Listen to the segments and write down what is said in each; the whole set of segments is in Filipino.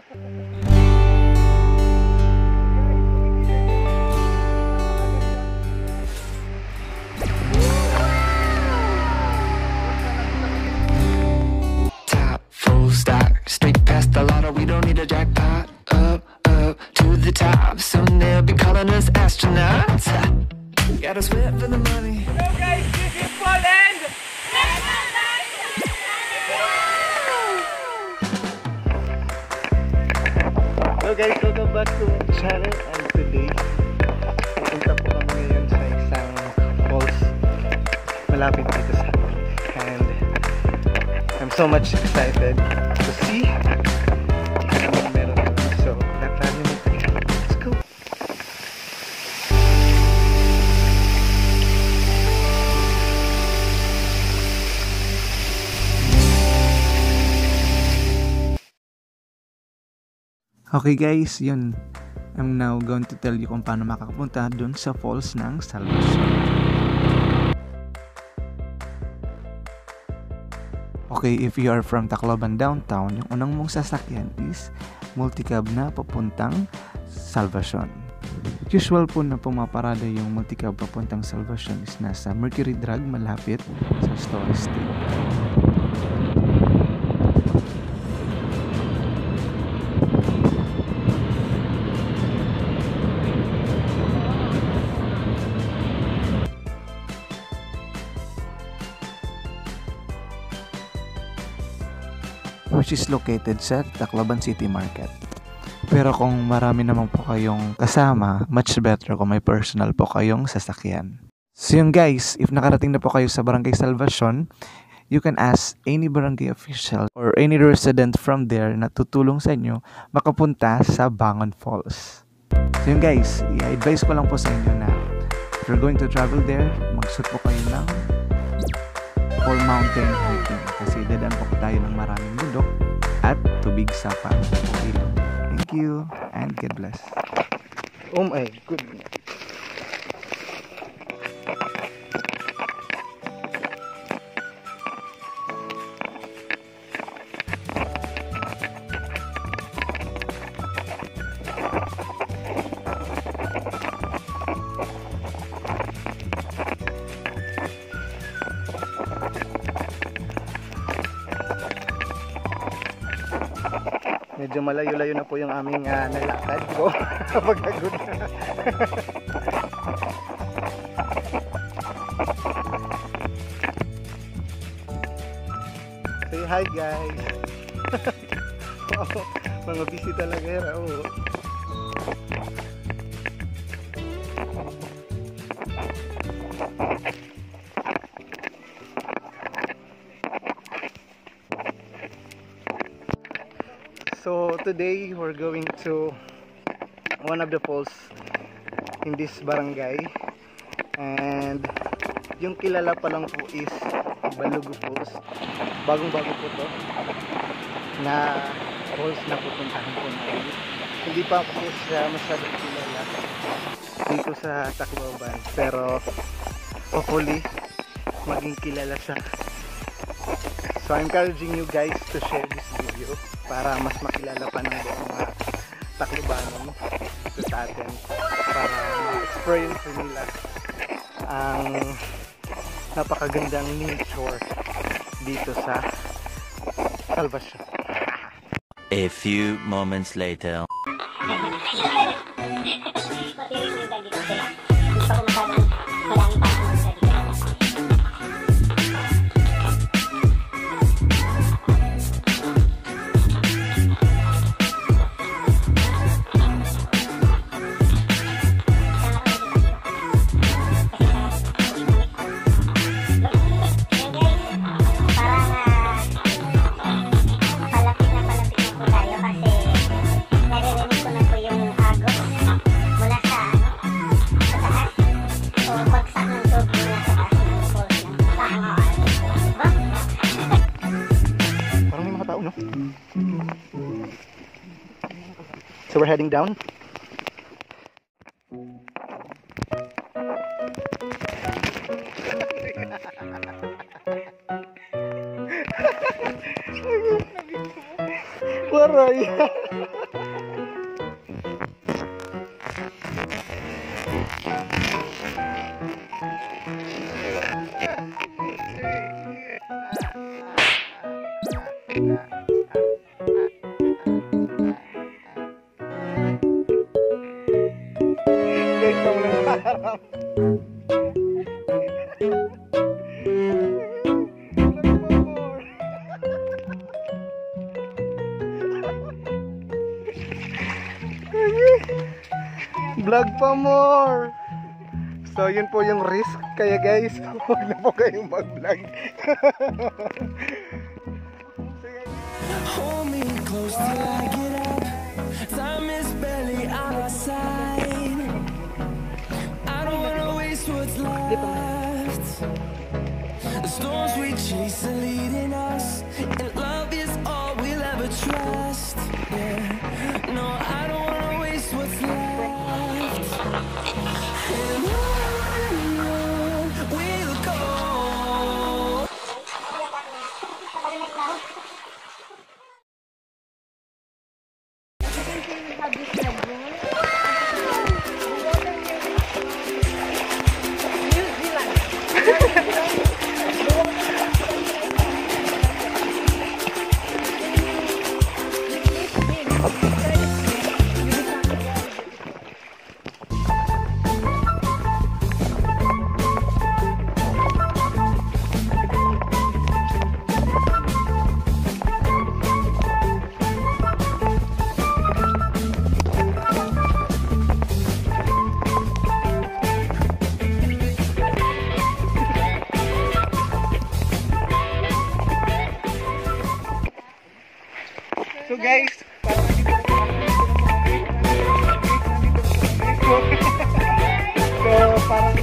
Top full stock, straight past the lotto. We don't need a jackpot. Up, up to the top. Soon they'll be calling us astronauts. Gotta sweat for the money. Hello guys, this is Paul and Hello guys, welcome back to my channel. And today, pupunta po kami ngayon sa isang falls malapit dito sa atin. And I'm so much excited to see anong meron dito. So, let's go! Okay guys, yun. I'm now going to tell you kung paano makakapunta dun sa falls ng Salvacion. Okay, if you are from Tacloban downtown, yung unang mong sasakyan is multicab na papuntang Salvacion. Usual po na pumaparada yung multicab papuntang Salvacion is nasa Mercury Drug malapit sa Story Street. Which is located sa Tacloban City Market. Pero kung marami naman po kayong kasama, much better kung may personal po kayong sasakyan. So yun guys, if nakarating na po kayo sa Barangay Salvacion, you can ask any barangay official or any resident from there na tutulong sa inyo makapunta sa Bangon Falls. So yun guys, i-advise ko lang po sa inyo na if you're going to travel there, mag-shoot po kayo ng full mountain hiking kasi dadaan po tayo ng maraming bundok at tubig sa ilog. Thank you and God bless. Oh my goodness. Medyo malayo-layo na po yung aming nalakad ko. Pagkagod na. Say hi guys. Wow, mga busy talaga yun. Oh. So today we're going to one of the falls in this barangay, and yung kilala pa lang po is Balugo Falls. Bagong-bago po to na falls na pupuntahan po natin. Hindi pa po siya masyadong kilala dito sa Tacloban, pero hopefully maging kilala siya. So I'm encouraging you guys to share this video para mas makilala pa ng buong Taclobanon sa atin, para ma-experience nila ang napakagandang nature dito sa Salvacion. A few moments later. So we're heading down. Waray. Vlog pa more. So yun po yung risk. Kaya guys, huwag na po kayong mag-vlog. Hold me close till I get up. Time is barely on our side. I don't wanna waste what's left. The storms we chase are leading us, and love is all we'll ever trust. Yeah, no, I don't wanna waste what's left. And on we'll go. So guys, so parang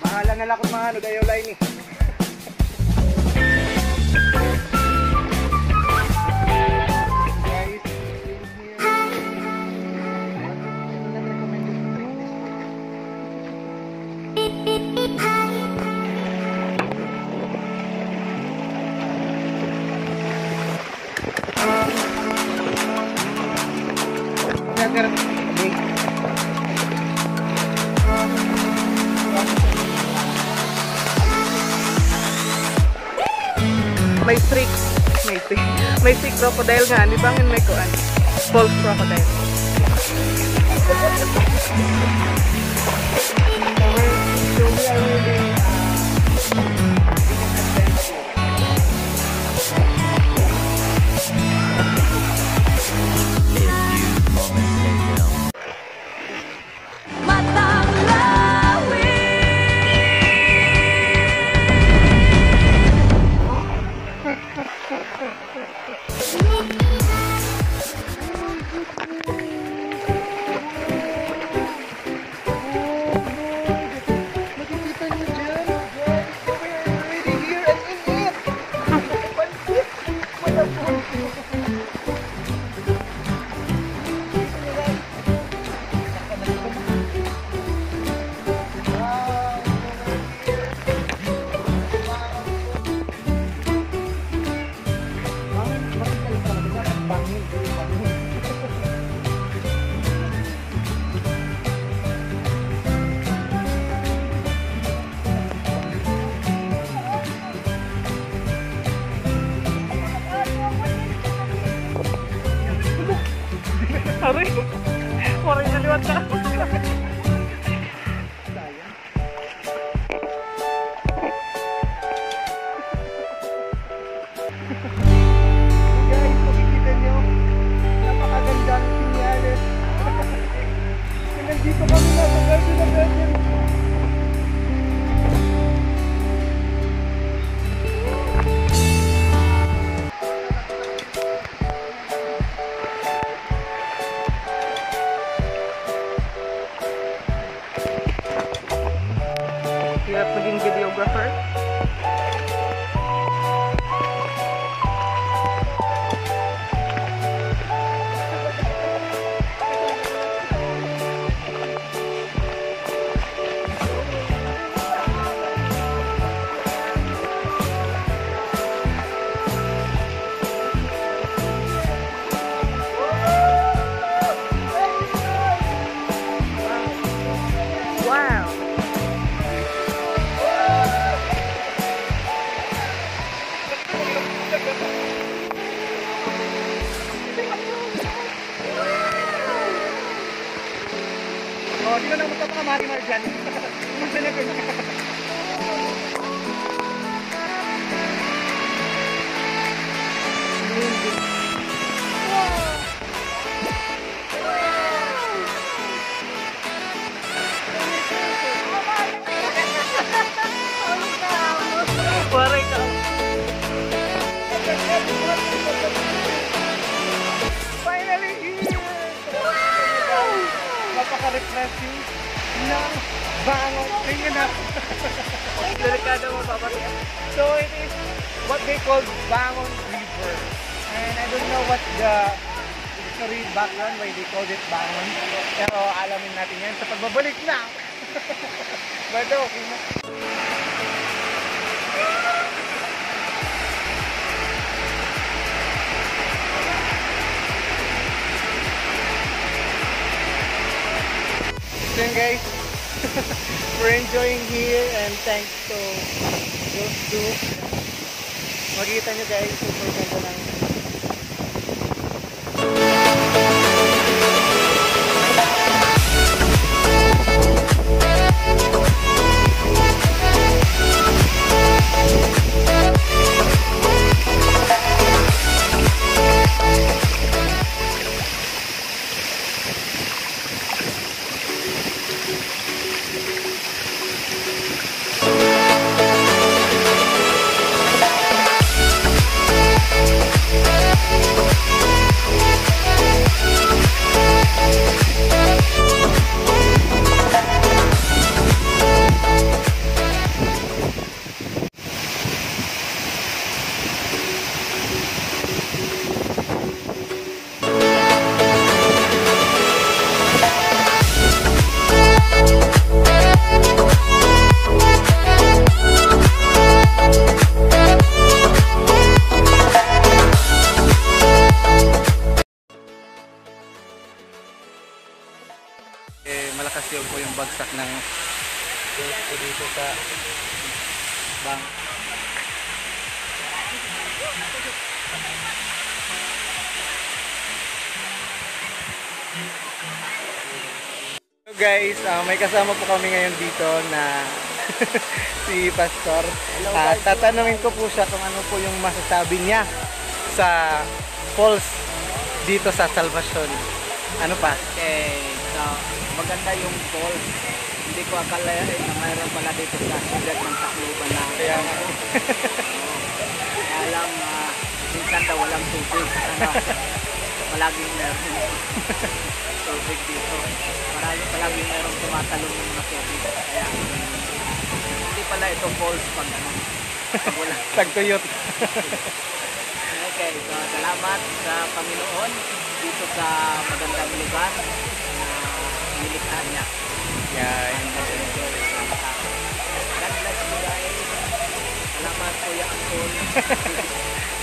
mahala na lang kung mga ano dayaw line eh. May stick crocodile nga, di ba ngin may kuan? False crocodile. Sorry. Orang naliwat ka. Guys, makikita nyo. Napakagandang sinyales. Nandito kami na sa Garden of Eden. Hirap maging videographer. Wow! mga marimar dyan. Pumunta na kayo. Waray ka. Finally here! Wow! Napaka-refreshing ng bangon. Tingnan na. Delikado mo, Papa. So it is what they call Bangon River. And I don't know what the history background why they called it Bangon. Pero alamin natin yan sa pagbabalik na. But okay na. So yun guys, we're enjoying here and thanks to those two. Makikita nyo guys, super ganda lang. Malakas yun po yung bagsak ng dito sa bank. So guys, may kasama po kami ngayon dito na si Pastor. Tatanungin ko po siya kung ano po yung masasabi niya sa falls dito sa Salvacion. Ano pa? Okay, so maganda yung falls. Hindi ko akalain na mayroon pala dito sa sugat ng Tacloban na. Kaya nga. Alam, minsan daw walang tubig. Palaging meron tubig dito. Palaging meron tumatalong ng mga tubig. Kaya hindi pala ito falls pag ano. Pag wala. Tagtuyot. Okay, so salamat sa Panginoon dito sa magandang lugar na nilikha niya. Yan. God bless you guys. Salamat Kuya Angkol.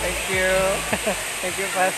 Thank you. Thank you, Pas.